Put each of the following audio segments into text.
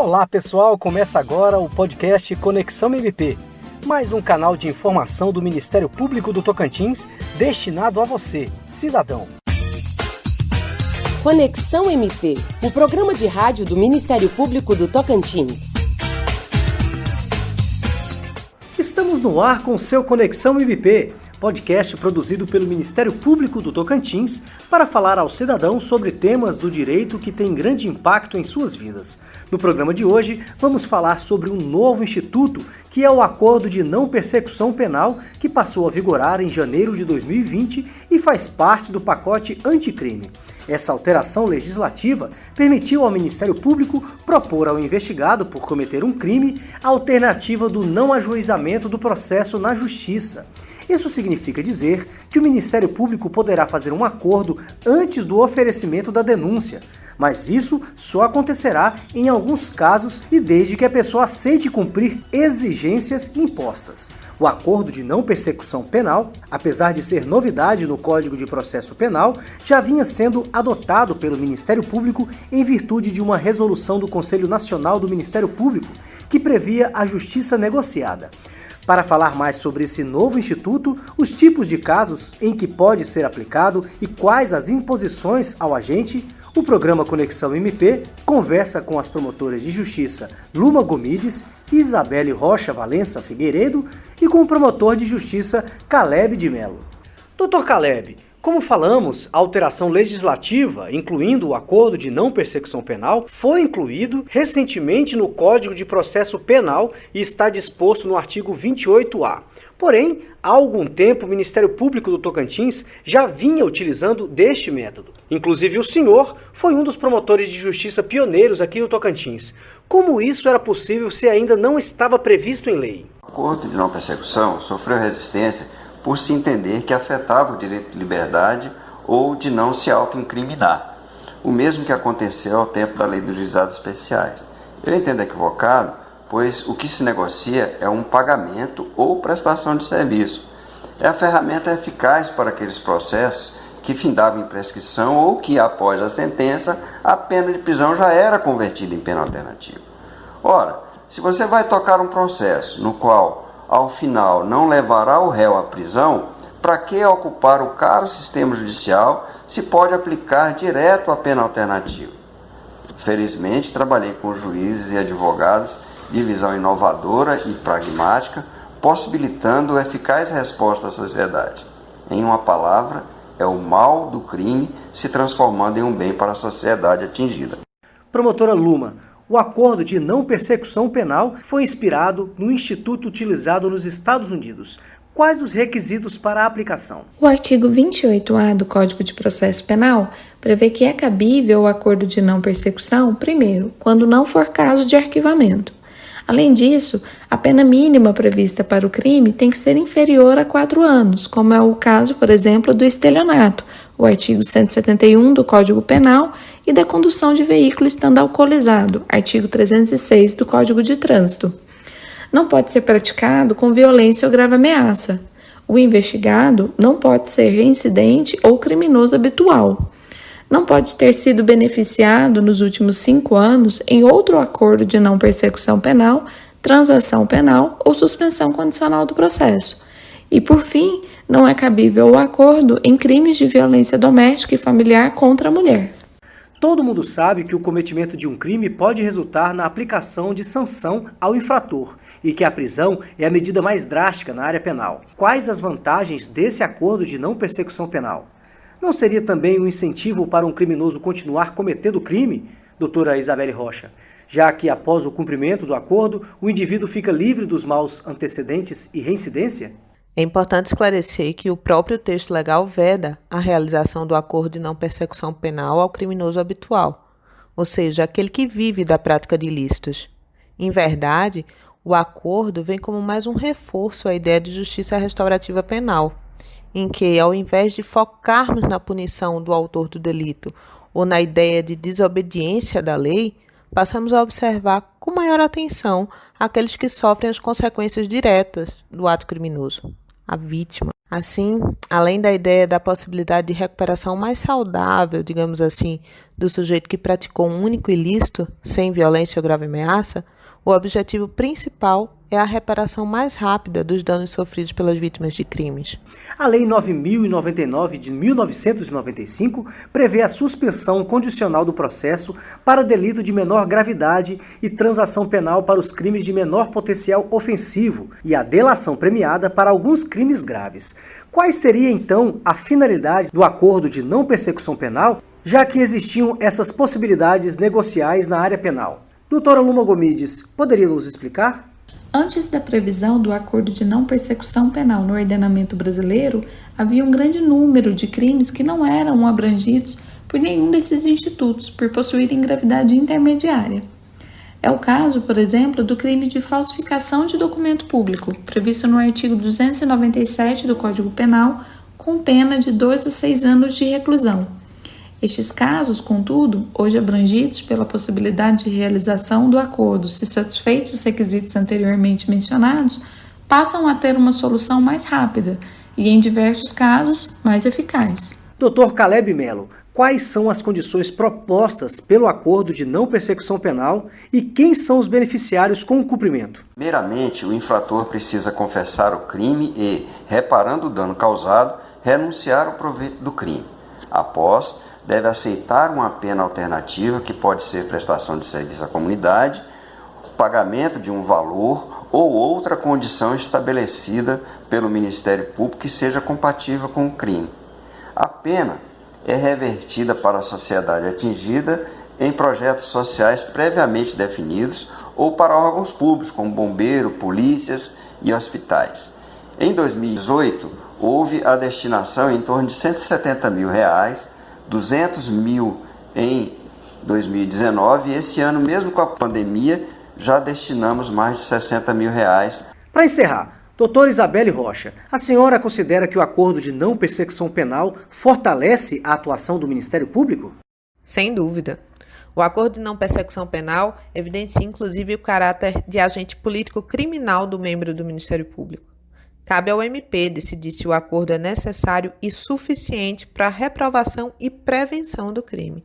Olá pessoal, começa agora o podcast Conexão MP, mais um canal de informação do Ministério Público do Tocantins destinado a você, cidadão. Conexão MP, o programa de rádio do Ministério Público do Tocantins. Estamos no ar com o seu Conexão MP, podcast produzido pelo Ministério Público do Tocantins para falar ao cidadão sobre temas do direito que têm grande impacto em suas vidas. No programa de hoje, vamos falar sobre um novo instituto, que é o Acordo de Não Persecução Penal, que passou a vigorar em janeiro de 2020 e faz parte do pacote anticrime. Essa alteração legislativa permitiu ao Ministério Público propor ao investigado por cometer um crime a alternativa do não ajuizamento do processo na Justiça. Isso significa dizer que o Ministério Público poderá fazer um acordo antes do oferecimento da denúncia, mas isso só acontecerá em alguns casos e desde que a pessoa aceite cumprir exigências impostas. O Acordo de Não Persecução Penal, apesar de ser novidade no Código de Processo Penal, já vinha sendo adotado pelo Ministério Público em virtude de uma resolução do Conselho Nacional do Ministério Público, que previa a justiça negociada. Para falar mais sobre esse novo instituto, os tipos de casos em que pode ser aplicado e quais as imposições ao agente, o programa Conexão MP conversa com as promotoras de justiça Luma Gomides e Isabelle Rocha Valença Figueiredo e com o promotor de justiça Caleb de Mello. Dr. Caleb, como falamos, a alteração legislativa, incluindo o Acordo de Não Persecução Penal, foi incluído recentemente no Código de Processo Penal e está disposto no artigo 28A. Porém, há algum tempo o Ministério Público do Tocantins já vinha utilizando deste método. Inclusive o senhor foi um dos promotores de justiça pioneiros aqui no Tocantins. Como isso era possível se ainda não estava previsto em lei? O Acordo de Não Persecução sofreu resistência por se entender que afetava o direito de liberdade ou de não se autoincriminar. O mesmo que aconteceu ao tempo da Lei dos Juizados Especiais. Eu entendo equivocado, pois o que se negocia é um pagamento ou prestação de serviço. É a ferramenta eficaz para aqueles processos que findavam em prescrição ou que, após a sentença, a pena de prisão já era convertida em pena alternativa. Ora, se você vai tocar um processo no qual ao final não levará o réu à prisão, para que ocupar o caro sistema judicial se pode aplicar direto a pena alternativa? Felizmente, trabalhei com juízes e advogados de visão inovadora e pragmática, possibilitando eficaz resposta à sociedade. Em uma palavra, é o mal do crime se transformando em um bem para a sociedade atingida. Promotora Luma, o Acordo de Não Persecução Penal foi inspirado no instituto utilizado nos Estados Unidos. Quais os requisitos para a aplicação? O artigo 28A do Código de Processo Penal prevê que é cabível o acordo de não persecução, primeiro, quando não for caso de arquivamento. Além disso, a pena mínima prevista para o crime tem que ser inferior a 4 anos, como é o caso, por exemplo, do estelionato, o artigo 171 do Código Penal, e da condução de veículo estando alcoolizado, artigo 306 do Código de Trânsito. Não pode ser praticado com violência ou grave ameaça. O investigado não pode ser reincidente ou criminoso habitual. Não pode ter sido beneficiado nos últimos 5 anos em outro acordo de não persecução penal, transação penal ou suspensão condicional do processo. E, por fim, não é cabível o acordo em crimes de violência doméstica e familiar contra a mulher. Todo mundo sabe que o cometimento de um crime pode resultar na aplicação de sanção ao infrator e que a prisão é a medida mais drástica na área penal. Quais as vantagens desse acordo de não persecução penal? Não seria também um incentivo para um criminoso continuar cometendo crime, doutora Isabelle Rocha, já que após o cumprimento do acordo, o indivíduo fica livre dos maus antecedentes e reincidência? É importante esclarecer que o próprio texto legal veda a realização do acordo de não persecução penal ao criminoso habitual, ou seja, aquele que vive da prática de ilícitos. Em verdade, o acordo vem como mais um reforço à ideia de justiça restaurativa penal, em que, ao invés de focarmos na punição do autor do delito ou na ideia de desobediência da lei, passamos a observar com maior atenção aqueles que sofrem as consequências diretas do ato criminoso, a vítima. Assim, além da ideia da possibilidade de recuperação mais saudável, digamos assim, do sujeito que praticou um único ilícito, sem violência ou grave ameaça, o objetivo principal é a reparação mais rápida dos danos sofridos pelas vítimas de crimes. A Lei 9.099 de 1995 prevê a suspensão condicional do processo para delito de menor gravidade e transação penal para os crimes de menor potencial ofensivo e a delação premiada para alguns crimes graves. Quais seria, então, a finalidade do acordo de não persecução penal, já que existiam essas possibilidades negociais na área penal? Doutora Luma Gomides, poderia nos explicar? Antes da previsão do acordo de não persecução penal no ordenamento brasileiro, havia um grande número de crimes que não eram abrangidos por nenhum desses institutos, por possuírem gravidade intermediária. É o caso, por exemplo, do crime de falsificação de documento público, previsto no artigo 297 do Código Penal, com pena de 2 a 6 anos de reclusão. Estes casos, contudo, hoje abrangidos pela possibilidade de realização do acordo, se satisfeitos os requisitos anteriormente mencionados, passam a ter uma solução mais rápida e, em diversos casos, mais eficaz. Dr. Caleb Mello, quais são as condições propostas pelo acordo de não persecução penal e quem são os beneficiários com o cumprimento? Primeiramente, o infrator precisa confessar o crime e, reparando o dano causado, renunciar ao proveito do crime. Após, deve aceitar uma pena alternativa, que pode ser prestação de serviço à comunidade, pagamento de um valor ou outra condição estabelecida pelo Ministério Público que seja compatível com o crime. A pena é revertida para a sociedade atingida em projetos sociais previamente definidos ou para órgãos públicos, como bombeiro, polícias e hospitais. Em 2018, houve a destinação em torno de R$170 mil, 200 mil em 2019 e esse ano, mesmo com a pandemia, já destinamos mais de R$60 mil. Para encerrar, doutora Isabelle Rocha, a senhora considera que o acordo de não persecução penal fortalece a atuação do Ministério Público? Sem dúvida. O acordo de não persecução penal evidencia inclusive o caráter de agente político criminal do membro do Ministério Público. Cabe ao MP decidir se o acordo é necessário e suficiente para a reprovação e prevenção do crime.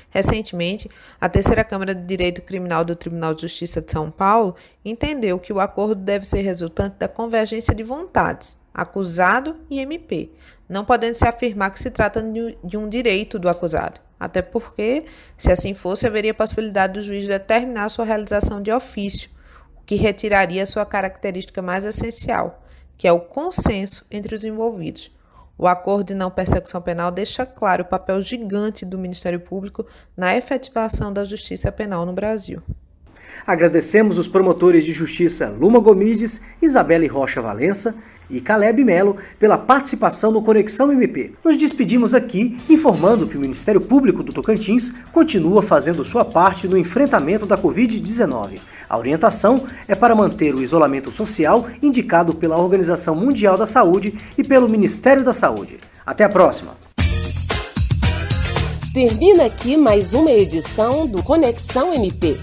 Recentemente, a Terceira Câmara de Direito Criminal do Tribunal de Justiça de São Paulo entendeu que o acordo deve ser resultante da convergência de vontades, acusado e MP, não podendo se afirmar que se trata de um direito do acusado, até porque, se assim fosse, haveria possibilidade do juiz determinar sua realização de ofício, o que retiraria sua característica mais essencial, que é o consenso entre os envolvidos. O acordo de não persecução penal deixa claro o papel gigante do Ministério Público na efetivação da justiça penal no Brasil. Agradecemos os promotores de justiça Luma Gomides, Isabelle Rocha Valença e Caleb Mello pela participação no Conexão MP. Nos despedimos aqui informando que o Ministério Público do Tocantins continua fazendo sua parte no enfrentamento da Covid-19. A orientação é para manter o isolamento social indicado pela Organização Mundial da Saúde e pelo Ministério da Saúde. Até a próxima! Termina aqui mais uma edição do Conexão MP.